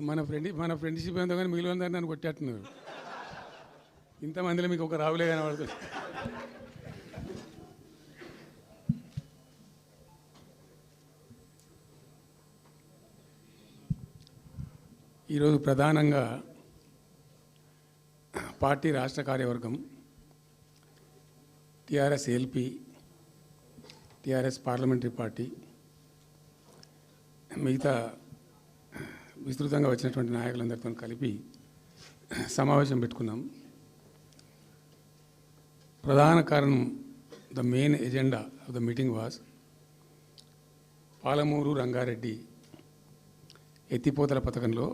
మన ఫ్రెండ్షిప్ ఎంతో కానీ మిగిలిన నన్ను కొట్టేట్టున్నారు. ఇంతమందిలో మీకు ఒక రావులే కనబడుతుంది. ఈరోజు ప్రధానంగా పార్టీ రాష్ట్ర కార్యవర్గం, TRS LP, TRS parliamentary party, మిగతా విస్తృతంగా వచ్చినటువంటి నాయకులందరితో కలిపి సమావేశం పెట్టుకున్నాం. ప్రధాన కారణం, the main agenda of the meeting was Palamuru Rangareddy ఎత్తిపోతల పథకంలో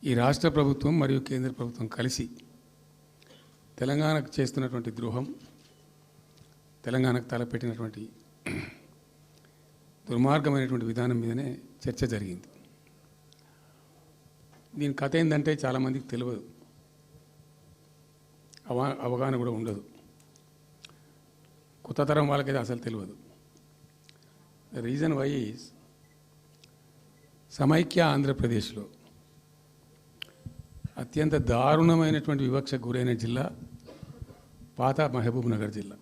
ఈ రాష్ట్ర ప్రభుత్వం మరియు కేంద్ర ప్రభుత్వం కలిసి తెలంగాణకు చేస్తున్నటువంటి ద్రోహం, తెలంగాణకు తలపెట్టినటువంటి దుర్మార్గమైనటువంటి విధానం మీదనే చర్చ జరిగింది. దీని కథ ఏంటంటే చాలామందికి తెలియదు, అవగాహన కూడా ఉండదు. కొత్త తరం వాళ్ళకైతే అసలు తెలియదు. ద రీజన్ వై ఈజ్ సమైక్య ఆంధ్రప్రదేశ్లో అత్యంత దారుణమైనటువంటి వివక్షకు గురైన జిల్లా పాత మహబూబ్ నగర్ జిల్లా.